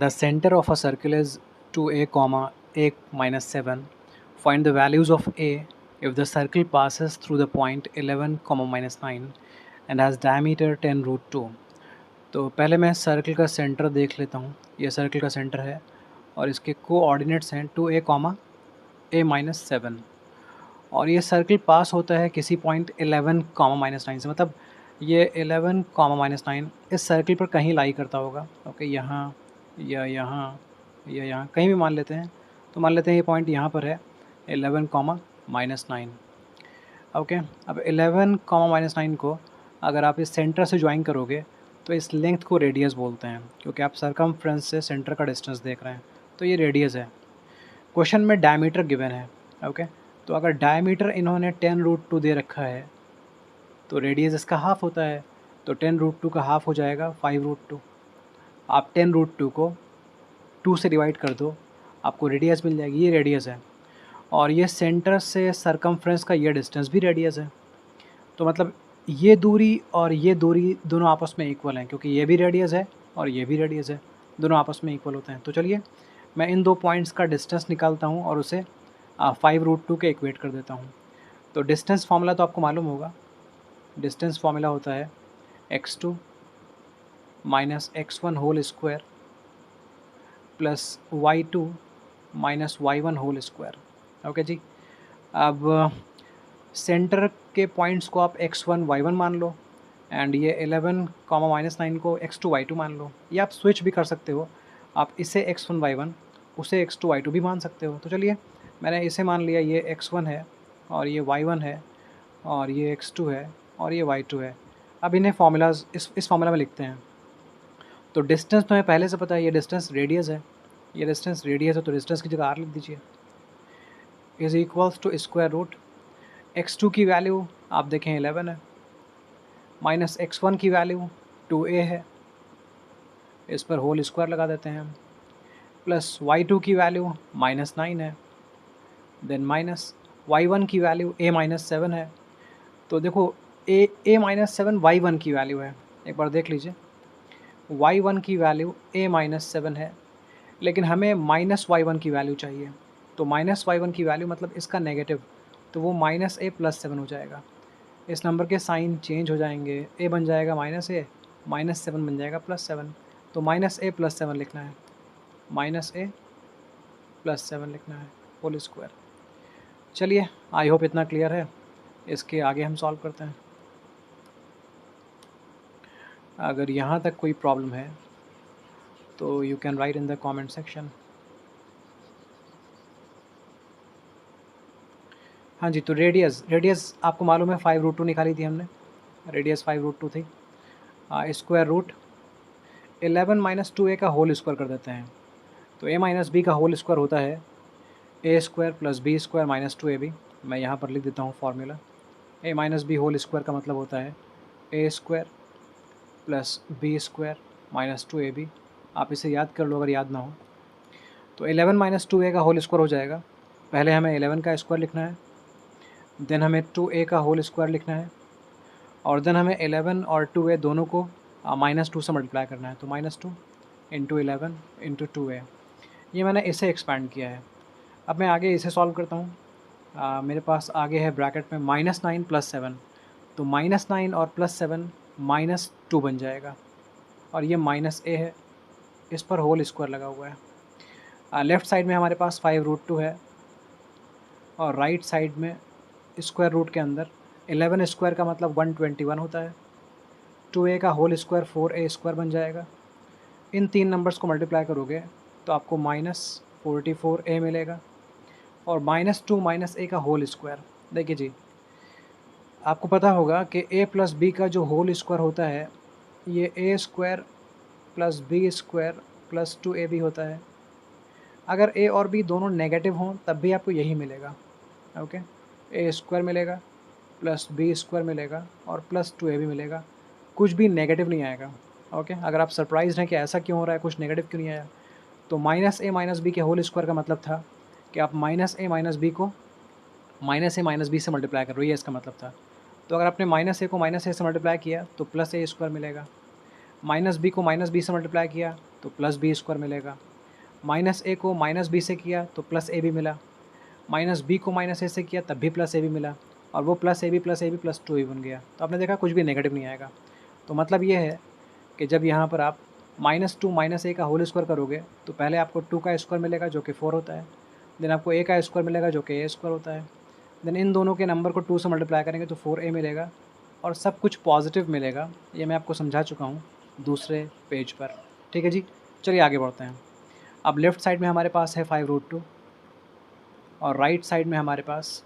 The center of a circle is 2a comma a minus 7. Find the values of a if the circle passes through the point 11 comma minus 9 and has diameter 10 root 2. तो पहले मैं circle का centre देख लेता हूँ. ये circle का centre है और इसके कोऑर्डिनेट्स हैं 2a कॉमा a माइनस 7 और ये सर्कल पास होता है किसी पॉइंट 11 कॉमा माइनस 9 से. मतलब ये 11 कॉमा माइनस 9 इस सर्कल पर कहीं लाई करता होगा. ओके, यहाँ या यहाँ कहीं भी मान लेते हैं. तो मान लेते हैं ये पॉइंट यहाँ पर है 11 कॉमा माइनस 9. ओके, अब 11 कॉमा माइनस 9 को अगर आप इस सेंटर से ज्वाइन करोगे तो इस लेंथ को रेडियस बोलते हैं, क्योंकि आप सरकमफ्रेंस से सेंटर का डिस्टेंस देख रहे हैं. तो ये रेडियस है. क्वेश्चन में डायमीटर गिवन है. ओके, तो अगर डायमीटर इन्होंने 10 रूट 2 दे रखा है तो रेडियस इसका हाफ होता है. तो 10 रूट 2 का हाफ हो जाएगा 5 रूट 2. आप 10 रूट 2 को 2 से डिवाइड कर दो, आपको रेडियस मिल जाएगी. ये रेडियस है और ये सेंटर से सरकमफ्रेंस का ये डिस्टेंस भी रेडियस है. तो मतलब ये दूरी और ये दूरी दोनों आपस में इक्वल हैं, क्योंकि ये भी रेडियस है और ये भी रेडियस है, दोनों आपस में इक्वल होते हैं. तो चलिए मैं इन दो पॉइंट्स का डिस्टेंस निकालता हूँ और उसे 5 रूट 2 के इक्वेट कर देता हूँ. तो डिस्टेंस फार्मूला तो आपको मालूम होगा. डिस्टेंस फार्मूला होता है x2 minus x1 whole square plus y2 minus y1 whole square. Okay जी, अब सेंटर के पॉइंट्स को आप x1 y1 मान लो एंड ये 11 कॉमा माइनस 9 को x2 y2 मान लो. या आप स्विच भी कर सकते हो, आप इसे x1 y1 उसे x2 y2 भी मान सकते हो. तो चलिए मैंने इसे मान लिया, ये x1 है और ये y1 है और ये x2 है और ये y2 है. अब इन्हें फार्मूलाज इस फार्मूला में लिखते हैं. तो डिस्टेंस तो हमें पहले से पता है, ये डिस्टेंस रेडियस है. ये डिस्टेंस रेडियस है तो डिस्टेंस की जगह r लिख दीजिए. Is equals to square root x2 की वैल्यू आप देखें 11 है, माइनस x1 की वैल्यू 2a है, इस पर होल स्क्वायर लगा देते हैं हम, प्लस y2 की वैल्यू माइनस 9 है, देन माइनस y1 की वैल्यू a माइनस 7 है. तो देखो a माइनस 7 y1 की वैल्यू है. एक बार देख लीजिए, y1 की वैल्यू a माइनस 7 है, लेकिन हमें माइनस y1 की वैल्यू चाहिए. तो माइनस y1 की वैल्यू मतलब इसका नेगेटिव, तो वो माइनस a प्लस 7 हो जाएगा. इस नंबर के साइन चेंज हो जाएंगे, a बन जाएगा माइनस a, माइनस 7 बन जाएगा प्लस 7. तो माइनस a प्लस 7 लिखना है, माइनस a प्लस 7 लिखना है होल स्क्वायर. चलिए, आई होप इतना क्लियर है. इसके आगे हम सॉल्व करते हैं. अगर यहाँ तक कोई प्रॉब्लम है तो you can write in the comment section. हाँ जी, तो रेडियस आपको मालूम है 5 रूट 2 निकाली थी हमने. रेडियस 5 रूट 2 थी. स्क्वायर रूट 11 माइनस 2a का होल स्क्वायर कर देते हैं. तो a माइनस b का होल स्क्वायर होता है a square plus b square minus 2ab. मैं यहाँ पर लिख देता हूँ formula. a minus B whole square का मतलब होता है a square plus b square minus 2ab. आप इसे याद कर लो अगर याद ना हो. तो 11 माइनस 2a का होल स्क्वायर हो जाएगा. पहले हमें 11 का स्क्वायर लिखना है, देन हमें 2a का होल स्क्वायर लिखना है और देन हमें 11 और 2a दोनों को माइनस 2 से मल्टीप्लाई करना है. तो माइनस 2 इंटू 11 इंटू 2a. ये मैंने इसे एक्सपैंड किया है. अब मैं आगे इसे सॉल्व करता हूँ. मेरे पास आगे है ब्रैकेट में माइनस 9 प्लस 7. तो माइनस 9 और प्लस 7 माइनस 2 बन जाएगा और ये माइनस a है, इस पर होल स्क्वायर लगा हुआ है. लेफ़्ट साइड में हमारे पास 5 रूट 2 है और राइट साइड में स्क्वायर रूट के अंदर 11 स्क्वायर का मतलब 121 होता है. 2a का होल स्क्वायर 4a स्क्वायर बन जाएगा. इन तीन नंबर्स को मल्टीप्लाई करोगे तो आपको माइनस 44a मिलेगा और माइनस 2 माइनस a का होल स्क्वायर. देखिए जी, आपको पता होगा कि a प्लस b का जो होल स्क्वायर होता है ये a square plus b square plus 2ab होता है. अगर a और b दोनों नेगेटिव हों तब भी आपको यही मिलेगा. ओके, a स्क्वायर मिलेगा प्लस b स्क्वायर मिलेगा और प्लस 2ab मिलेगा. कुछ भी नेगेटिव नहीं आएगा. ओके, अगर आप सरप्राइज हैं कि ऐसा क्यों हो रहा है, कुछ नेगेटिव क्यों नहीं आया, तो माइनस a माइनस b के होल स्क्वायर का मतलब था कि आप माइनस a माइनस b को माइनस a माइनस b से मल्टीप्लाई कर रहे हो, ये इसका मतलब था. तो अगर आपने माइनस a को माइनस a से मल्टीप्लाई किया तो प्लस a स्क्वायर मिलेगा. माइनस बी को माइनस बी से मल्टीप्लाई किया तो प्लस बी स्क्वायर मिलेगा, माइनस ए को माइनस बी से किया तो प्लस ए बी मिला, माइनस बी को माइनस ए से किया तब भी प्लस ए बी मिला, और वो plus A B plus two A बन गया। तो आपने देखा कुछ भी नेगेटिव नहीं आएगा। तो मतलब ये है कि जब यहाँ पर आप माइनस टू माइनस ए का होल स्क्वायर करोगे तो पहले आपको टू का स्क्वायर मिलेगा जो कि 4 होता है, देन आपको ए का स्क्वायर मिलेगा जो कि ए स्क्वायर होता है, देन इन दोनों के नंबर को 2 से मल्टीप्लाई करेंगे तो 4a मिलेगा और सब कुछ पॉजिटिव मिलेगा। ये मैं आपको समझा चुका हूँ दूसरे पेज पर। ठीक है जी, चलिए आगे बढ़ते हैं। अब लेफ़्ट साइड में हमारे पास है 5√2 और राइट साइड में हमारे पास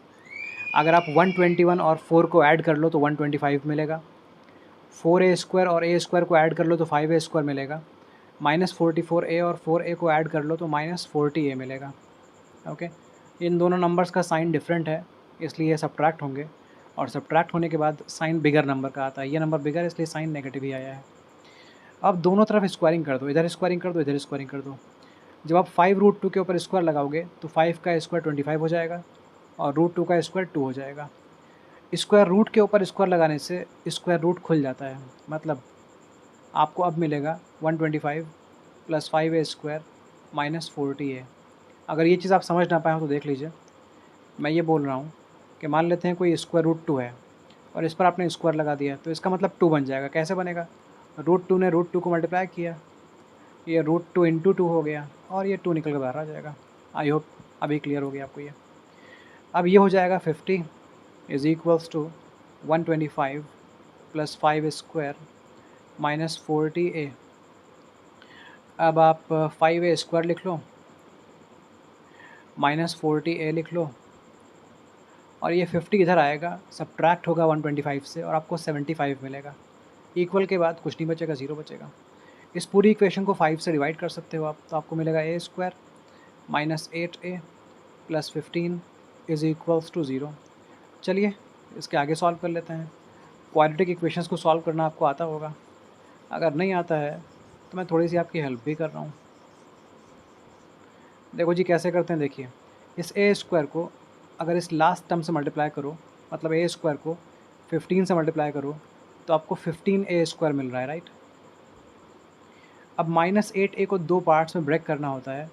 अगर आप 121 और 4 को ऐड कर लो तो 125 मिलेगा, 4a स्क्वायर और a स्क्वायर को ऐड कर लो तो 5a स्क्वायर मिलेगा, -44a और 4a को ऐड कर लो तो -40a मिलेगा। ओके, इन दोनों नंबर्स का साइन डिफरेंट है इसलिए ये सब्ट्रैक्ट होंगे, और सब्ट्रैक्ट होने के बाद साइन बिगर नंबर का आता है। ये नंबर बिगर इसलिए साइन नेगेटिव ही आया है। अब दोनों तरफ स्क्वायरिंग कर दो, इधर स्क्वायरिंग कर दो, इधर स्क्वायरिंग कर दो। जब आप 5√2 के ऊपर स्क्वायर लगाओगे तो 5 का स्क्वायर 25 हो जाएगा और √2 का स्क्वायर 2 हो जाएगा। स्क्वायर रूट के ऊपर स्क्वायर लगाने से स्क्वायर रूट खुल जाता है, मतलब आपको अब मिलेगा 125 + 5a स्क्वायर -40a। अगर ये चीज़ आप समझ ना पाए हो तो देख लीजिए। मैं ये बोल रहा हूँ कि मान लेते हैं कोई √2 है और इस पर आपने स्क्वायर लगा दिया तो इसका मतलब 2 बन जाएगा। कैसे बनेगा? √2 ने √2 को मल्टीप्लाई किया, ये √2 × 2 हो गया और ये 2 निकल के बाहर आ जाएगा। आई होप अभी क्लियर हो गया आपको ये। अब ये हो जाएगा 50 = 125 + 5 स्क्वायर -40a। अब आप 5a स्क्वायर लिख लो, -40a लिख लो, और ये 50 इधर आएगा, सब्ट्रैक्ट होगा 125 से और आपको 75 मिलेगा। इक्वल के बाद कुछ नहीं बचेगा, 0 बचेगा। इस पूरी इक्वेशन को 5 से डिवाइड कर सकते हो आप, तो आपको मिलेगा a स्क्वायर -8a + 15 = 0। चलिए इसके आगे सॉल्व कर लेते हैं। क्वाड्रेटिक इक्वेशंस को सॉल्व करना आपको आता होगा, अगर नहीं आता है तो मैं थोड़ी सी आपकी हेल्प भी कर रहा हूँ। देखो जी कैसे करते हैं, देखिए इस a स्क्वायर को अगर इस लास्ट टर्म से मल्टीप्लाई करो, मतलब a स्क्वायर को 15 से मल्टीप्लाई करो तो आपको 15a स्क्वायर मिल रहा है, राइट। अब -8a को 2 पार्ट्स में ब्रेक करना होता है,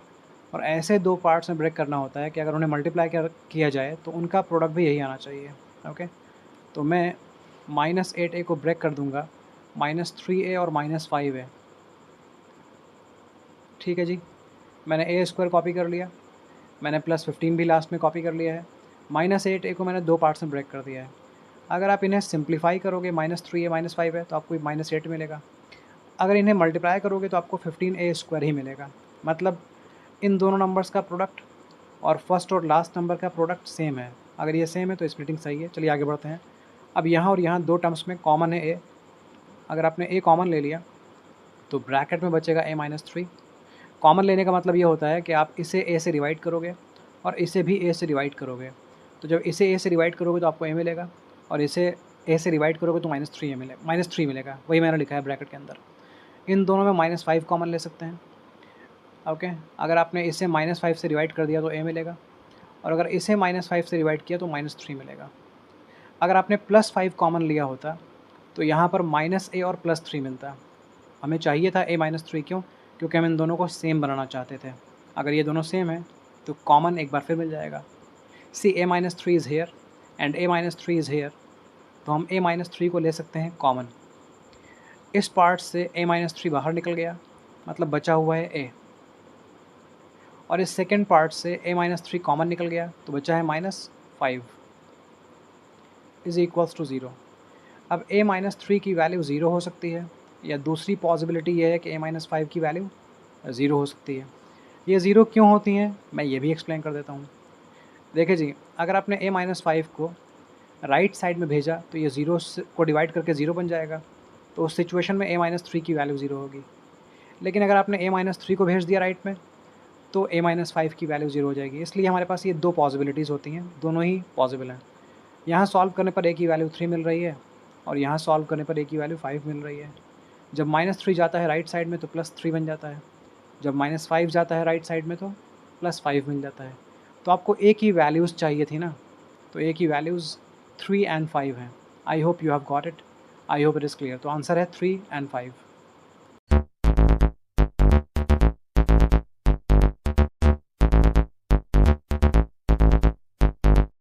और ऐसे 2 पार्ट्स में ब्रेक करना होता है कि अगर उन्हें मल्टीप्लाई किया जाए तो उनका प्रोडक्ट भी यही आना चाहिए। ओके, तो मैं -8a को ब्रेक कर दूंगा -3a और -5a। ठीक है जी, मैंने a स्क्वायर कॉपी कर लिया, मैंने +15 भी लास्ट में कॉपी कर लिया है, -8a को मैंने 2 पार्ट्स में ब्रेक कर दिया है। अगर आप इन्हें सिंप्लीफाई करोगे, -3a -5 है तो आपको -8 मिलेगा। अगर इन्हें मल्टीप्लाई करोगे तो आपको 15a स्क्वायर ही मिलेगा। मतलब इन दोनों नंबर्स का प्रोडक्ट और फर्स्ट और लास्ट नंबर का प्रोडक्ट सेम है। अगर ये सेम है तो स्प्लिटिंग सही है। चलिए आगे बढ़ते हैं। अब यहाँ और यहाँ 2 टर्म्स में कॉमन है a। अगर आपने a कॉमन ले लिया तो ब्रैकेट में बचेगा a -3। कॉमन लेने का मतलब ये होता है कि आप इसे a से डिवाइड करोगे और इसे भी a से डिवाइड करोगे। तो जब इसे a से डिवाइड करोगे तो आपको a मिलेगा, और इसे a से डिवाइड करोगे तो -3 मिलेगा। वही मैंने लिखा है ब्रैकेट के अंदर। इन दोनों में -5 कॉमन ले सकते हैं। ओके, अगर आपने इसे -5 से डिवाइड कर दिया तो a मिलेगा, और अगर इसे -5 से डिवाइड किया तो -3 मिलेगा। अगर आपने +5 कॉमन लिया होता तो यहाँ पर -a और +3 मिलता। हमें चाहिए था a -3, क्यों? क्योंकि हम इन दोनों को सेम बनाना चाहते थे। अगर ये दोनों सेम है तो कॉमन एक बार फिर मिल जाएगा। सी a -3 is here and a -3 is here, तो हम a -3 को ले सकते हैं कॉमन। इस पार्ट से a -3 बाहर निकल गया, मतलब बचा हुआ है a, और इस सेकेंड पार्ट से a -3 कॉमन निकल गया तो बचा है -5 = 0। अब a -3 की वैल्यू 0 हो सकती है, या दूसरी पॉसिबिलिटी ये है कि a -5 की वैल्यू 0 हो सकती है। ये 0 क्यों होती हैं मैं ये भी एक्सप्लेन कर देता हूँ। देखिए जी, अगर आपने a -5 को राइट साइड में भेजा तो ये 0 को डिवाइड करके 0 बन जाएगा, तो उस सिचुएशन में a -3 की वैल्यू 0 होगी। लेकिन अगर आपने a -3 को भेज दिया राइट में तो a -5 की वैल्यू 0 हो जाएगी। इसलिए हमारे पास ये 2 पॉसिबिलिटीज़ होती हैं, दोनों ही पॉसिबल हैं। यहाँ सॉल्व करने पर a की वैल्यू 3 मिल रही है, और यहाँ सॉल्व करने पर a की वैल्यू 5 मिल रही है। जब -3 जाता है राइट साइड में तो +3 बन जाता है, जब -5 जाता है राइट साइड में तो +5 मिल जाता है। तो आपको a की वैल्यूज़ चाहिए थी ना, तो a की वैल्यूज़ 3 और 5 हैं। I hope you have got it, I hope it is clear. तो आंसर है 3 और 5।